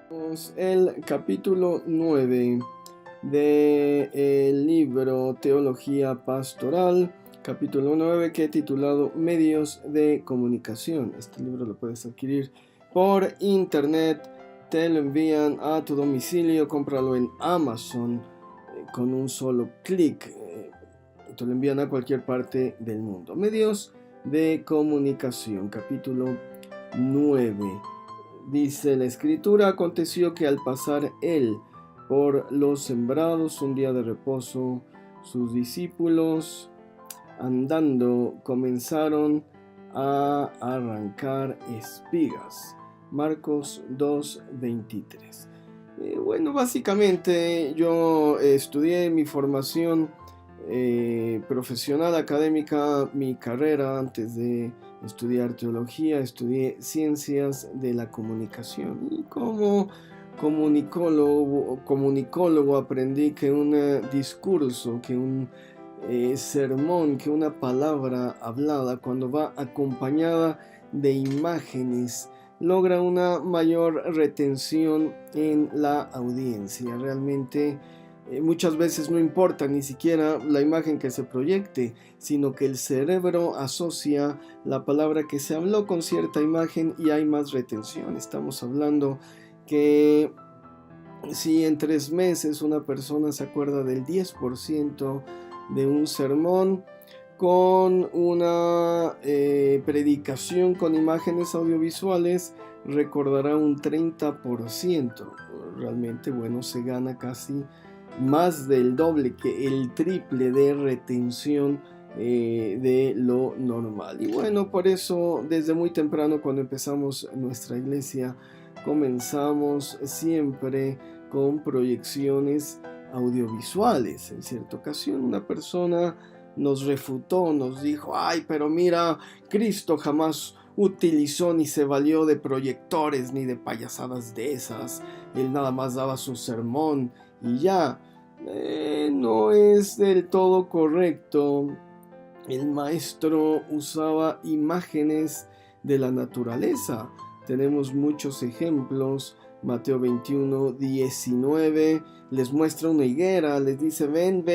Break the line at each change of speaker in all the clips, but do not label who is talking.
El capítulo 9 del libro Teología Pastoral, capítulo 9 que he titulado Medios de Comunicación. Este libro lo puedes adquirir por internet, te lo envían a tu domicilio, cómpralo en Amazon con un solo clic, te lo envían a cualquier parte del mundo. Medios de Comunicación, capítulo 9. Dice la escritura: aconteció que al pasar él por los sembrados un día de reposo, sus discípulos andando comenzaron a arrancar espigas. Marcos 2:23. Bueno, básicamente yo estudié mi formación profesional académica, mi carrera antes de estudiar teología, estudié ciencias de la comunicación y como comunicólogo aprendí que un discurso, que un sermón, que una palabra hablada cuando va acompañada de imágenes logra una mayor retención en la audiencia. Realmente muchas veces no importa ni siquiera la imagen que se proyecte, sino que el cerebro asocia la palabra que se habló con cierta imagen y hay más retención. Estamos hablando que si en 3 meses una persona se acuerda del 10% de un sermón, con una predicación con imágenes audiovisuales recordará un 30%. Realmente, bueno, se gana casi más del doble, que el triple de retención de lo normal. Y bueno, por eso desde muy temprano, cuando empezamos nuestra iglesia, comenzamos siempre con proyecciones audiovisuales. En cierta ocasión una persona nos refutó, nos dijo: ay, pero mira, Cristo jamás utilizó ni se valió de proyectores ni de payasadas de esas, él nada más daba su sermón y ya. No es del todo correcto. El maestro usaba imágenes de la naturaleza. Tenemos muchos ejemplos. Mateo 21:19 les muestra una higuera, les dice: ven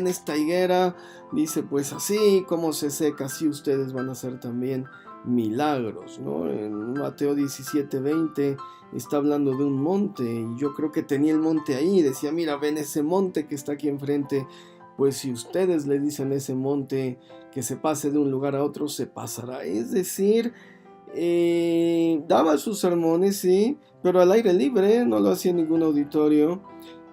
esta higuera. Dice: pues así como se seca, así ustedes van a hacer también milagros, ¿no? En Mateo 17:20 está hablando de un monte, y yo creo que tenía el monte ahí. Decía: mira, ven ese monte que está aquí enfrente. Pues si ustedes le dicen a ese monte que se pase de un lugar a otro, se pasará. Es decir, daba sus sermones, sí, pero al aire libre, no lo hacía en ningún auditorio,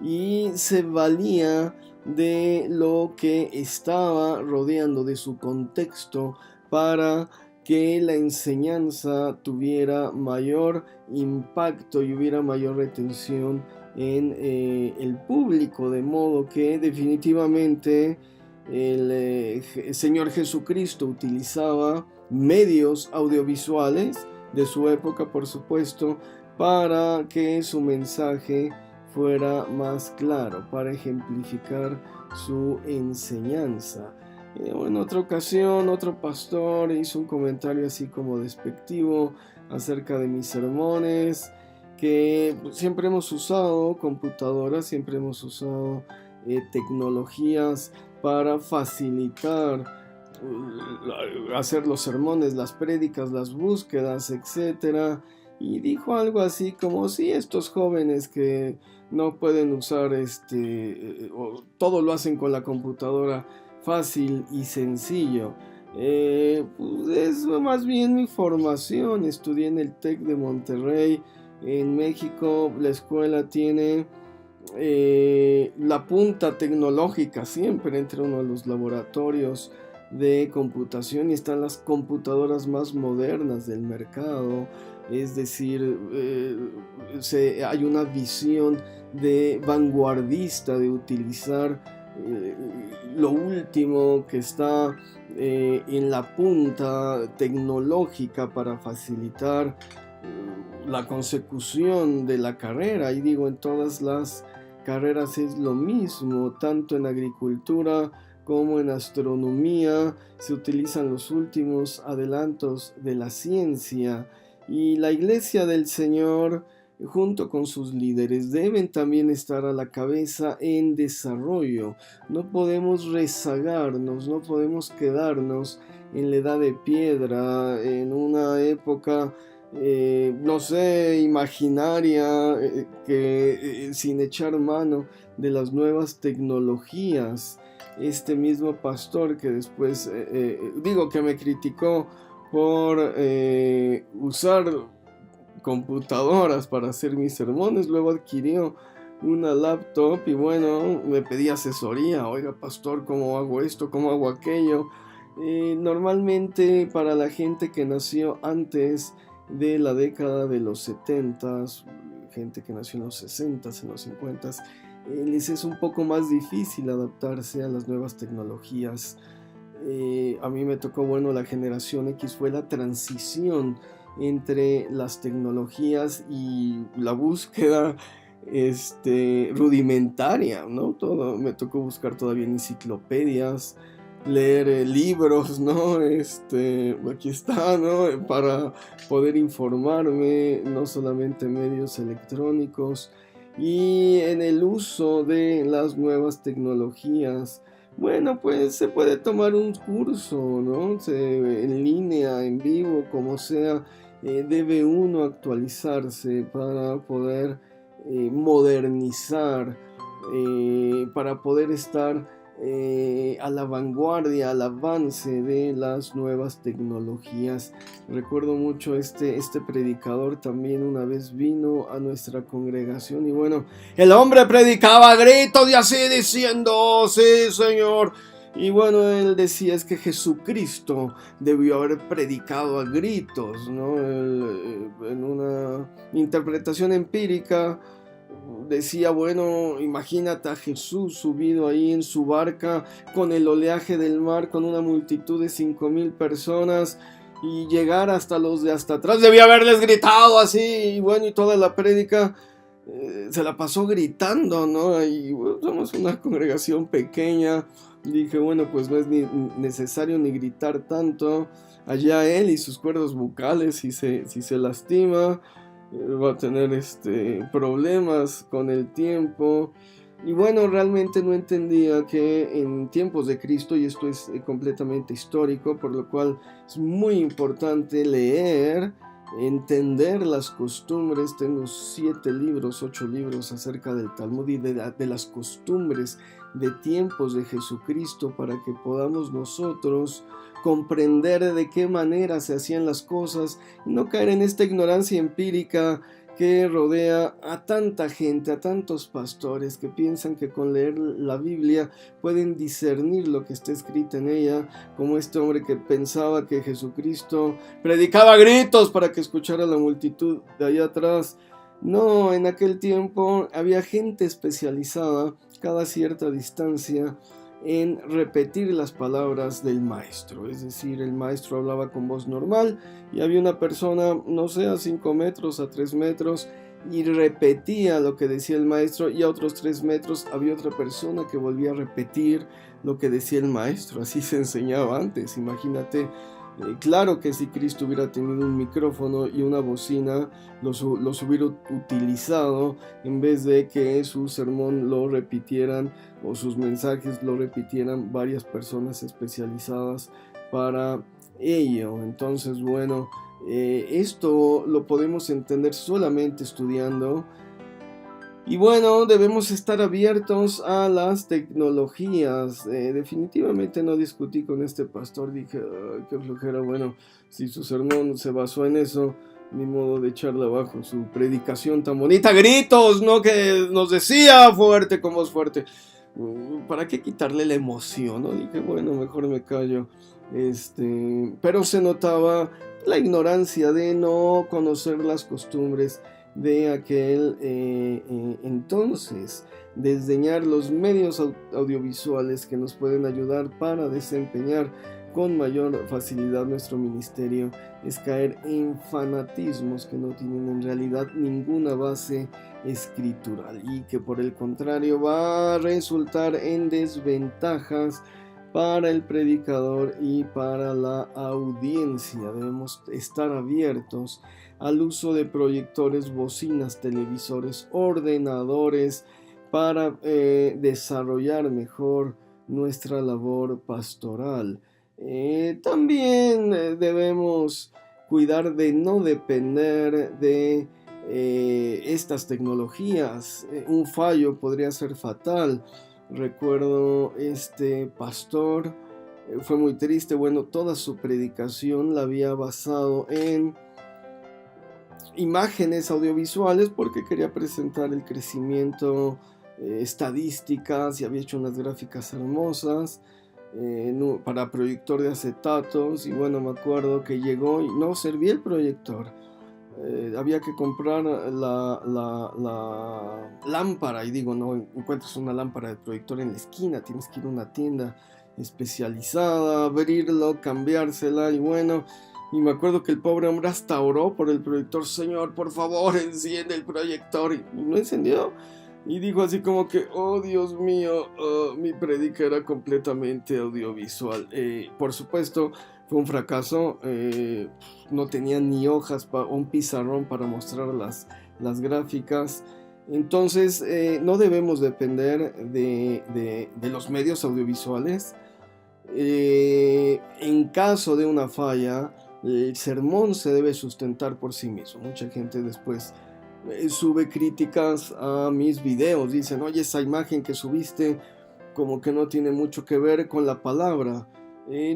y se valía de lo que estaba rodeando, de su contexto, para que la enseñanza tuviera mayor impacto y hubiera mayor retención en el público, de modo que definitivamente el Señor Jesucristo utilizaba medios audiovisuales de su época, por supuesto, para que su mensaje fuera más claro, para ejemplificar su enseñanza. En otra ocasión, otro pastor hizo un comentario así como despectivo acerca de mis sermones, que siempre hemos usado computadoras, siempre hemos usado tecnologías para facilitar hacer los sermones, las prédicas, las búsquedas, etcétera. Y dijo algo así como: si estos jóvenes que no pueden usar todo lo hacen con la computadora fácil y sencillo. Pues es más bien mi formación. Estudié en el TEC de Monterrey, en México. La escuela tiene la punta tecnológica siempre. Entra uno a los laboratorios de computación y están las computadoras más modernas del mercado. Es decir, hay una visión de vanguardista de utilizar lo último que está en la punta tecnológica para facilitar la consecución de la carrera. Y digo, en todas las carreras es lo mismo, tanto en agricultura como en astronomía se utilizan los últimos adelantos de la ciencia. Y la iglesia del Señor junto con sus líderes. Deben también estar a la cabeza en desarrollo. No podemos rezagarnos, no podemos quedarnos en la edad de piedra, en una época, no sé, imaginaria, que sin echar mano de las nuevas tecnologías. Este mismo pastor que después, digo que me criticó por usar computadoras para hacer mis sermones, luego adquirió una laptop y bueno, me pedía asesoría, oiga pastor, ¿cómo hago esto? ¿Cómo hago aquello? Normalmente para la gente que nació antes de la década de los 70s, gente que nació en los 60s, en los 50s, les es un poco más difícil adaptarse a las nuevas tecnologías. A mí me tocó, bueno, la generación X fue la transición entre las tecnologías y la búsqueda rudimentaria, ¿no? Todo, me tocó buscar todavía en enciclopedias, leer libros, ¿no? Aquí está, ¿no? Para poder informarme, no solamente en medios electrónicos y en el uso de las nuevas tecnologías. Bueno, pues se puede tomar un curso, ¿no? En línea, en vivo, como sea, debe uno actualizarse para poder modernizar, para poder estar a la vanguardia, al avance de las nuevas tecnologías. Recuerdo mucho este predicador también una vez vino a nuestra congregación y bueno, el hombre predicaba a gritos y así diciendo, sí señor. Y bueno, él decía es que Jesucristo debió haber predicado a gritos, ¿no? En una interpretación empírica decía, bueno, imagínate a Jesús subido ahí en su barca con el oleaje del mar, con una multitud de 5,000 personas y llegar hasta los de hasta atrás, debía haberles gritado así, y bueno, y toda la prédica se la pasó gritando, ¿no? Y bueno, somos una congregación pequeña, dije, bueno, pues no es ni necesario ni gritar tanto, allá él y sus cuerdas vocales, si se lastima, va a tener problemas con el tiempo. Y bueno, realmente no entendía que en tiempos de Cristo, y esto es completamente histórico, por lo cual es muy importante leer, entender las costumbres. Tengo 7 libros, 8 libros acerca del Talmud y de las costumbres de tiempos de Jesucristo para que podamos nosotros comprender de qué manera se hacían las cosas y no caer en esta ignorancia empírica que rodea a tanta gente, a tantos pastores que piensan que con leer la Biblia pueden discernir lo que está escrito en ella, como este hombre que pensaba que Jesucristo predicaba a gritos para que escuchara la multitud de allá atrás. No, en aquel tiempo había gente especializada cada cierta distancia en repetir las palabras del maestro, es decir, el maestro hablaba con voz normal y había una persona, no sé, a 5 metros, a 3 metros y repetía lo que decía el maestro, y a otros 3 metros había otra persona que volvía a repetir lo que decía el maestro. Así se enseñaba antes, imagínate. Claro que si Cristo hubiera tenido un micrófono y una bocina, los hubiera utilizado en vez de que su sermón lo repitieran o sus mensajes lo repitieran varias personas especializadas para ello. Entonces, bueno, esto lo podemos entender solamente estudiando. Y bueno, debemos estar abiertos a las tecnologías. Definitivamente no discutí con este pastor, dije, qué flojera. Bueno, si su sermón se basó en eso, ni modo de echarle abajo su predicación tan bonita. Gritos, ¿no? Que nos decía fuerte, con voz fuerte. ¿Para qué quitarle la emoción? ¿No? Dije, bueno, mejor me callo. Pero se notaba la ignorancia de no conocer las costumbres de aquel entonces, desdeñar los medios audiovisuales que nos pueden ayudar para desempeñar con mayor facilidad nuestro ministerio, es caer en fanatismos que no tienen en realidad ninguna base escritural y que por el contrario va a resultar en desventajas para el predicador y para la audiencia. Debemos estar abiertos al uso de proyectores, bocinas, televisores, ordenadores para desarrollar mejor nuestra labor pastoral. También debemos cuidar de no depender de estas tecnologías. Un fallo podría ser fatal. Recuerdo este pastor, fue muy triste, bueno, toda su predicación la había basado en imágenes audiovisuales porque quería presentar el crecimiento, estadísticas, y había hecho unas gráficas hermosas para proyector de acetatos. Y bueno, me acuerdo que llegó y no servía el proyector. Había que comprar la lámpara, y digo, no encuentras una lámpara de proyector en la esquina, tienes que ir a una tienda especializada, abrirlo, cambiársela. Y bueno, y me acuerdo que el pobre hombre hasta oró por el proyector: Señor, por favor, enciende el proyector, y no encendió. Y dijo así como que: oh Dios mío, mi predica era completamente audiovisual. Por supuesto, fue un fracaso. No tenía ni hojas o un pizarrón para mostrar las gráficas. Entonces, no debemos depender de los medios audiovisuales. En caso de una falla, el sermón se debe sustentar por sí mismo. Mucha gente después sube críticas a mis videos, dicen: oye, esa imagen que subiste como que no tiene mucho que ver con la palabra.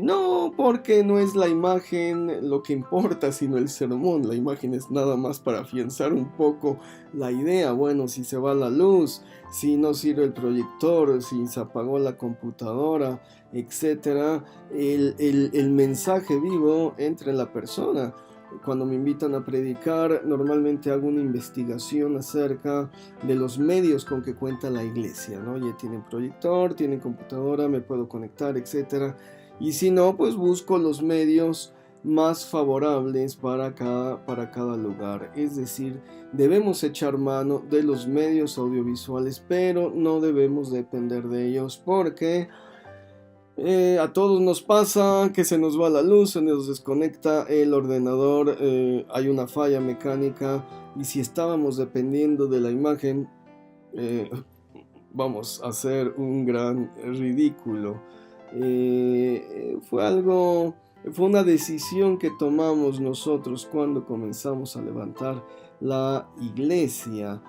No, porque no es la imagen lo que importa, sino el sermón. La imagen es nada más para afianzar un poco la idea. Bueno, si se va la luz, si no sirve el proyector, si se apagó la computadora, etcétera, el mensaje vivo entra en la persona. Cuando me invitan a predicar, normalmente hago una investigación acerca de los medios con que cuenta la iglesia, ¿no? Ya tienen proyector, tienen computadora, me puedo conectar, etcétera. Y si no, pues busco los medios más favorables para cada lugar. Es decir, debemos echar mano de los medios audiovisuales, pero no debemos depender de ellos, porque a todos nos pasa que se nos va la luz, se nos desconecta el ordenador, hay una falla mecánica, y si estábamos dependiendo de la imagen, vamos a hacer un gran ridículo. Fue una decisión que tomamos nosotros cuando comenzamos a levantar la iglesia.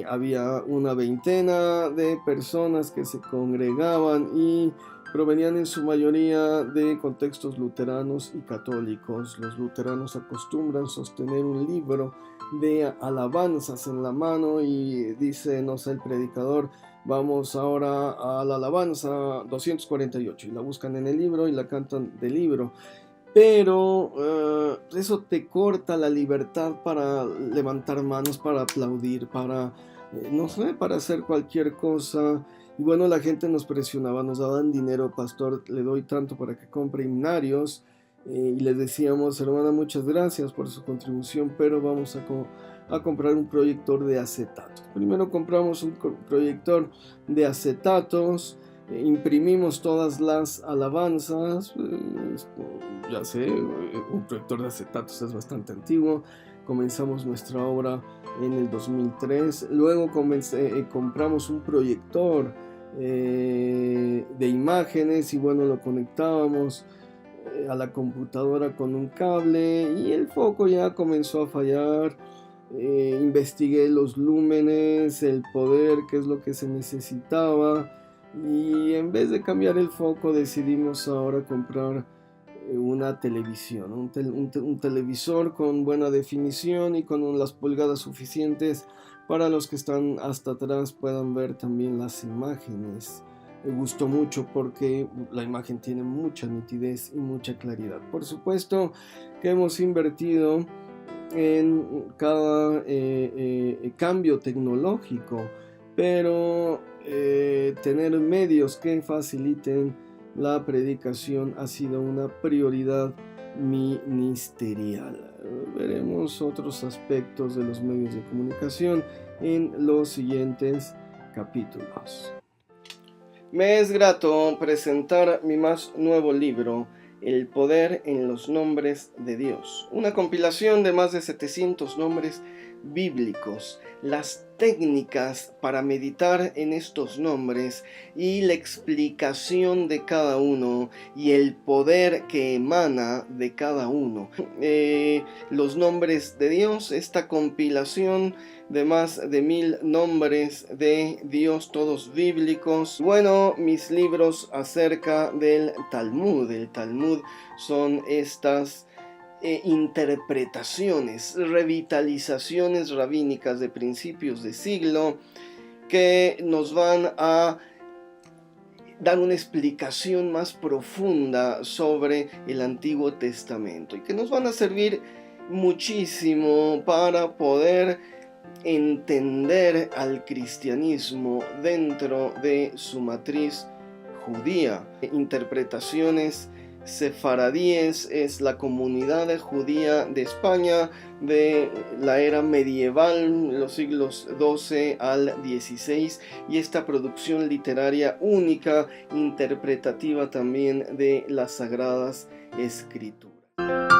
Había una veintena de personas que se congregaban y provenían en su mayoría de contextos luteranos y católicos. Los luteranos acostumbran sostener un libro de alabanzas en la mano y dice, no sé, el predicador: vamos ahora a la alabanza 248, y la buscan en el libro y la cantan del libro. Pero eso te corta la libertad para levantar manos, para aplaudir, para, no sé, para hacer cualquier cosa. Y bueno, la gente nos presionaba, nos daban dinero: pastor, le doy tanto para que compre himnarios. Y les decíamos: hermana, muchas gracias por su contribución, pero vamos a comprar un proyector de acetatos. Primero compramos un proyector de acetatos, imprimimos todas las alabanzas. Ya sé, un proyector de acetatos es bastante antiguo. Comenzamos nuestra obra en el 2003. Luego compramos un proyector de imágenes, y bueno, lo conectábamos a la computadora con un cable, y el foco ya comenzó a fallar. Investigué los lúmenes, el poder, qué es lo que se necesitaba, y en vez de cambiar el foco decidimos ahora comprar una televisión, un televisor con buena definición y con las pulgadas suficientes para los que están hasta atrás puedan ver también las imágenes. Me gustó mucho porque la imagen tiene mucha nitidez y mucha claridad. Por supuesto que hemos invertido en cada cambio tecnológico, pero tener medios que faciliten la predicación ha sido una prioridad ministerial. Veremos otros aspectos de los medios de comunicación en los siguientes capítulos. Me es grato presentar mi más nuevo libro, El poder en los nombres de Dios, una compilación de más de 700 nombres bíblicos, las técnicas para meditar en estos nombres y la explicación de cada uno y el poder que emana de cada uno. Los nombres de Dios, esta compilación de más de 1000 nombres de Dios, todos bíblicos. Bueno, mis libros acerca del Talmud. El Talmud son estas interpretaciones, revitalizaciones rabínicas de principios de siglo que nos van a dar una explicación más profunda sobre el Antiguo Testamento y que nos van a servir muchísimo para poder entender al cristianismo dentro de su matriz judía. Interpretaciones sefaradíes es la comunidad judía de España de la era medieval, los siglos XII al XVI, y esta producción literaria única, interpretativa también de las Sagradas Escrituras.